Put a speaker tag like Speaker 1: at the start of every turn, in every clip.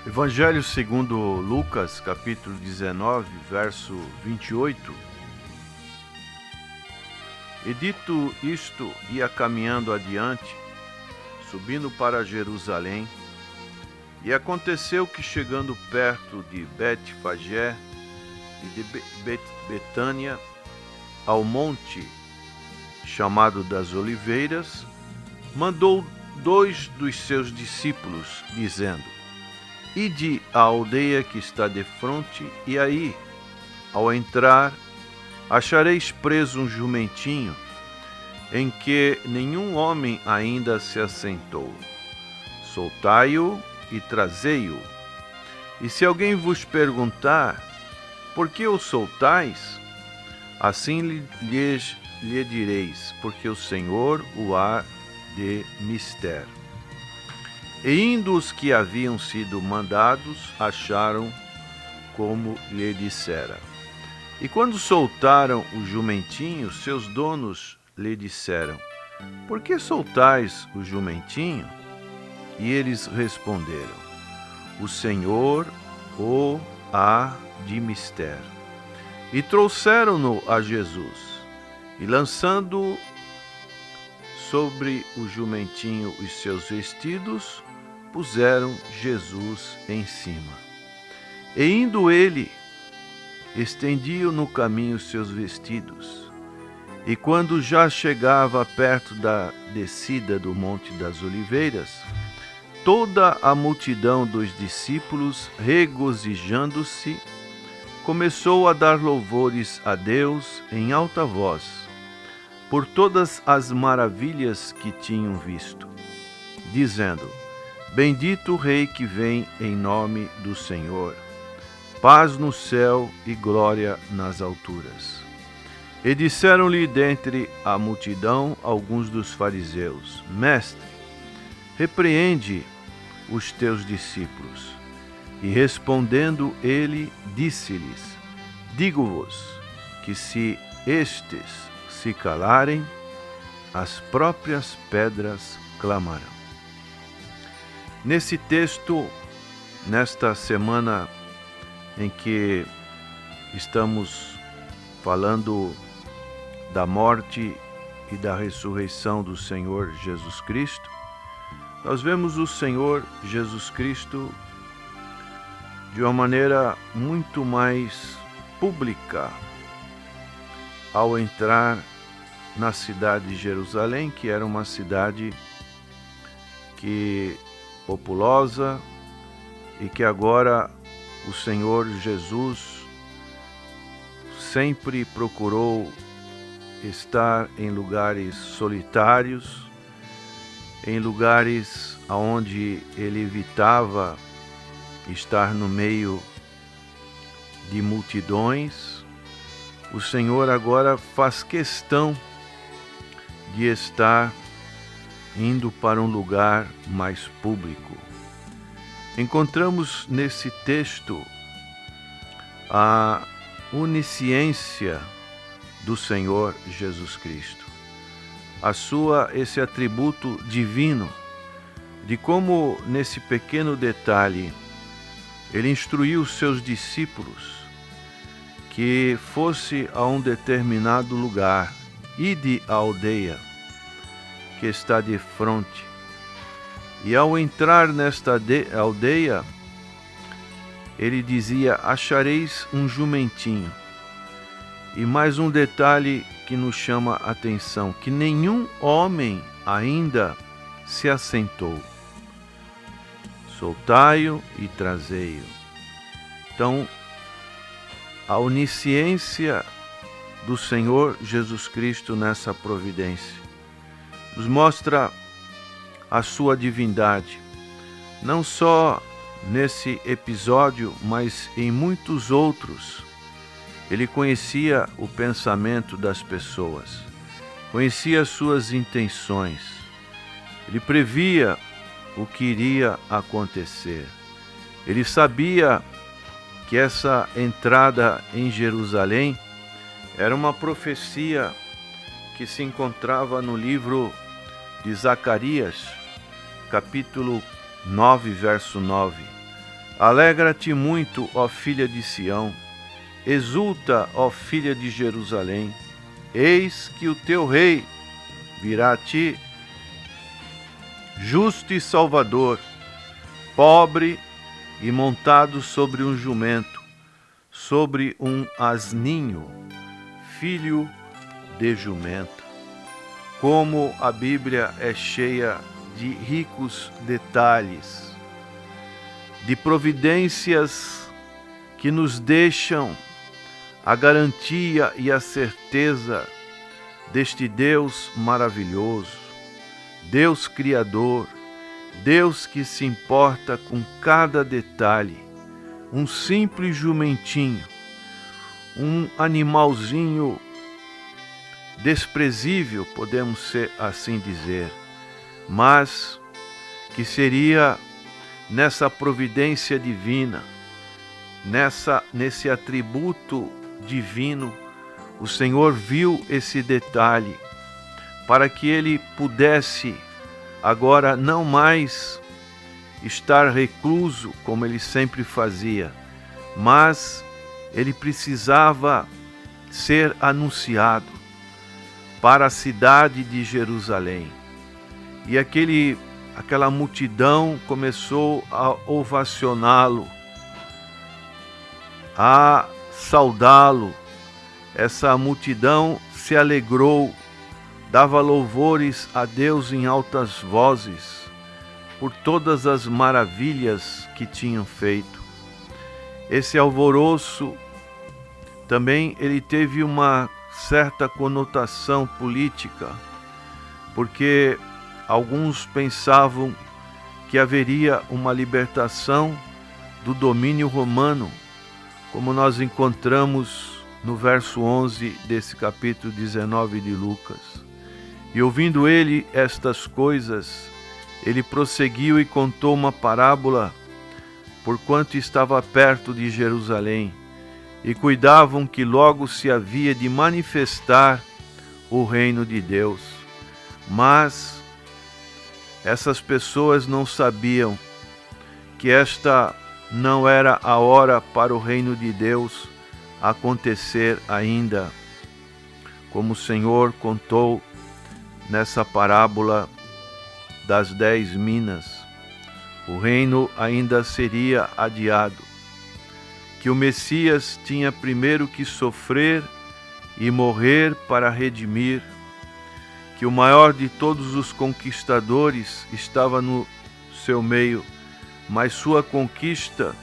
Speaker 1: Evangelho segundo Lucas, capítulo 19, verso 28. E dito isto, ia caminhando adiante, subindo para Jerusalém, e aconteceu que, chegando perto de Betfagé e de Betânia, ao monte chamado das Oliveiras, mandou 2 dos seus discípulos, dizendo: Ide à aldeia que está defronte, e aí, ao entrar, achareis preso um jumentinho, em que nenhum homem ainda se assentou. Soltai-o e trazei-o. E se alguém vos perguntar, por que o soltais? Assim lhe direis, porque o Senhor o há de mister. E indo os que haviam sido mandados, acharam como lhe dissera. E quando soltaram o jumentinho, seus donos lhe disseram: Por que soltais o jumentinho? E eles responderam: O Senhor o há de mister. E trouxeram-no a Jesus, e lançando sobre o jumentinho os seus vestidos, puseram Jesus em cima. E indo ele, estendiam no caminho os seus vestidos. E quando já chegava perto da descida do Monte das Oliveiras, toda a multidão dos discípulos, regozijando-se, começou a dar louvores a Deus em alta voz, por todas as maravilhas que tinham visto, dizendo: Bendito o Rei que vem em nome do Senhor, paz no céu e glória nas alturas. E disseram-lhe dentre a multidão alguns dos fariseus: Mestre, repreende os teus discípulos. E respondendo ele, disse-lhes: Digo-vos que se estes se calarem, as próprias pedras clamarão. Nesse texto, nesta semana em que estamos falando da morte e da ressurreição do Senhor Jesus Cristo, nós vemos o Senhor Jesus Cristo de uma maneira muito mais pública ao entrar na cidade de Jerusalém, que era uma cidade populosa, e que agora o Senhor Jesus sempre procurou estar em lugares solitários, em lugares onde ele evitava estar no meio de multidões. O Senhor agora faz questão de estar indo para um lugar mais público. Encontramos nesse texto a onisciência do Senhor Jesus Cristo, esse atributo divino, de como nesse pequeno detalhe ele instruiu os seus discípulos que fosse a um determinado lugar, ide à aldeia que está de frente. E ao entrar nesta aldeia, ele dizia: achareis um jumentinho. E mais um detalhe que nos chama a atenção, que nenhum homem ainda se assentou. Soltai-o e trazei-o. Então, a onisciência do Senhor Jesus Cristo nessa providência nos mostra a sua divindade, não só nesse episódio, mas em muitos outros. Ele conhecia o pensamento das pessoas, conhecia as suas intenções, ele previa o que iria acontecer. Ele sabia que essa entrada em Jerusalém era uma profecia que se encontrava no livro de Zacarias, capítulo 9, verso 9, Alegra-te muito, ó filha de Sião, exulta, ó filha de Jerusalém. Eis que o teu rei virá a ti, justo e salvador, pobre e montado sobre um jumento, sobre um asninho, filho de jumenta. Como a Bíblia é cheia de ricos detalhes, de providências que nos deixam a garantia e a certeza deste Deus maravilhoso, Deus Criador, Deus que se importa com cada detalhe. Um simples jumentinho, um animalzinho desprezível, podemos assim dizer, mas que seria nessa providência divina, nesse atributo divino, o Senhor viu esse detalhe para que ele pudesse agora não mais estar recluso como ele sempre fazia, mas ele precisava ser anunciado para a cidade de Jerusalém. E aquela multidão começou a ovacioná-lo, a saudá-lo. Essa multidão se alegrou, dava louvores a Deus em altas vozes por todas as maravilhas que tinham feito. Esse alvoroço também ele teve uma certa conotação política, porque alguns pensavam que haveria uma libertação do domínio romano, como nós encontramos no verso 11 desse capítulo 19 de Lucas. E ouvindo ele estas coisas, ele prosseguiu e contou uma parábola, porquanto estava perto de Jerusalém, e cuidavam que logo se havia de manifestar o reino de Deus. Mas essas pessoas não sabiam que esta não era a hora para o reino de Deus acontecer ainda, como o Senhor contou nessa parábola das 10 minas. O reino ainda seria adiado, que o Messias tinha primeiro que sofrer e morrer para redimir, que o maior de todos os conquistadores estava no seu meio, mas sua conquista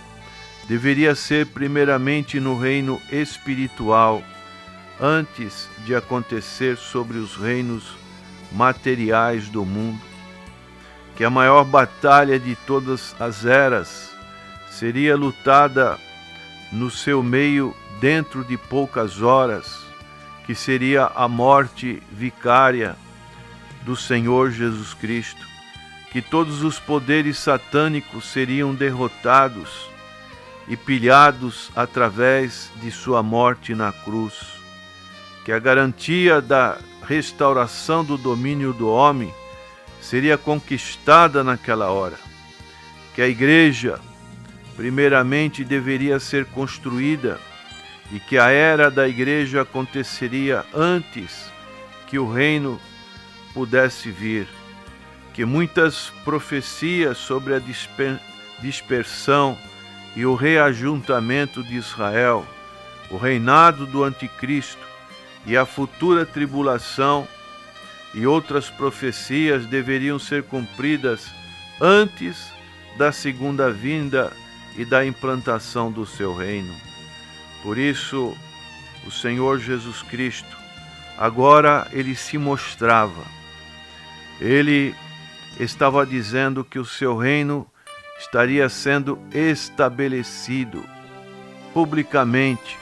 Speaker 1: deveria ser primeiramente no reino espiritual, antes de acontecer sobre os reinos materiais do mundo. Que a maior batalha de todas as eras seria lutada no seu meio dentro de poucas horas, que seria a morte vicária do Senhor Jesus Cristo, que todos os poderes satânicos seriam derrotados e pilhados através de sua morte na cruz, que a garantia da restauração do domínio do homem seria conquistada naquela hora, que a igreja primeiramente deveria ser construída e que a era da igreja aconteceria antes que o reino pudesse vir, que muitas profecias sobre a dispersão e o reajuntamento de Israel, o reinado do anticristo e a futura tribulação e outras profecias deveriam ser cumpridas antes da segunda vinda e da implantação do seu reino. Por isso, o Senhor Jesus Cristo, agora ele se mostrava. Ele estava dizendo que o seu reino estaria sendo estabelecido publicamente,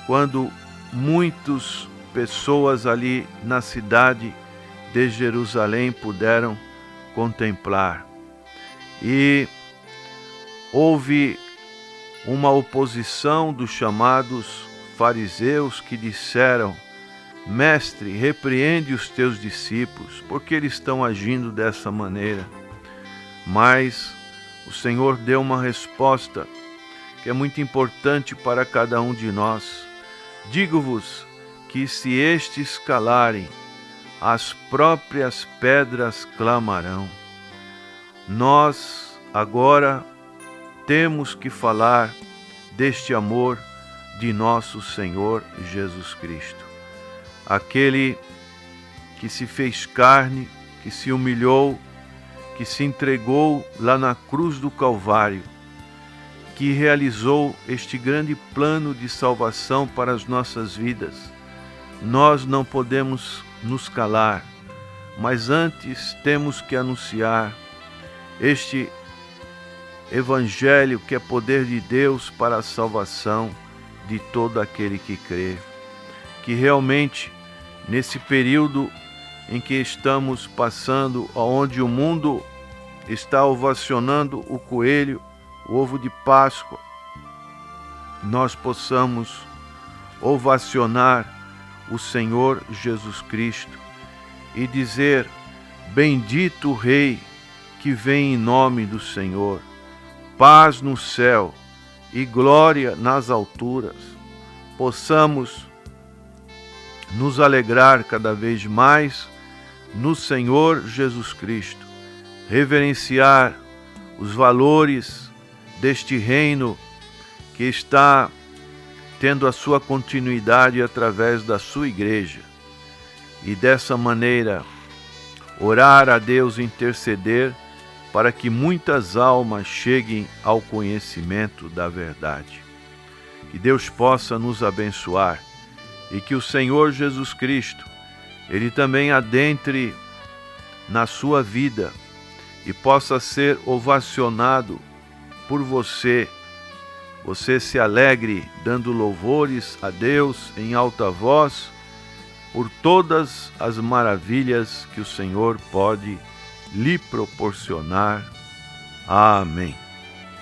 Speaker 1: quando muitas pessoas ali na cidade de Jerusalém puderam contemplar. E houve uma oposição dos chamados fariseus que disseram: Mestre, repreende os teus discípulos, porque eles estão agindo dessa maneira. Mas o Senhor deu uma resposta que é muito importante para cada um de nós. Digo-vos que se estes calarem, as próprias pedras clamarão. Nós agora temos que falar deste amor de nosso Senhor Jesus Cristo, aquele que se fez carne, que se humilhou, que se entregou lá na cruz do Calvário, que realizou este grande plano de salvação para as nossas vidas. Nós não podemos nos calar, mas antes temos que anunciar este Evangelho que é poder de Deus para a salvação de todo aquele que crê. Que realmente, nesse período em que estamos passando, onde o mundo está ovacionando o coelho, o ovo de Páscoa, nós possamos ovacionar o Senhor Jesus Cristo e dizer: bendito o Rei que vem em nome do Senhor, paz no céu e glória nas alturas. Possamos nos alegrar cada vez mais no Senhor Jesus Cristo, reverenciar os valores deste reino que está tendo a sua continuidade através da sua igreja, e dessa maneira orar a Deus, interceder para que muitas almas cheguem ao conhecimento da verdade. Que Deus possa nos abençoar e que o Senhor Jesus Cristo, Ele também adentre na sua vida e possa ser ovacionado por você. Você se alegre dando louvores a Deus em alta voz por todas as maravilhas que o Senhor pode lhe proporcionar. Amém.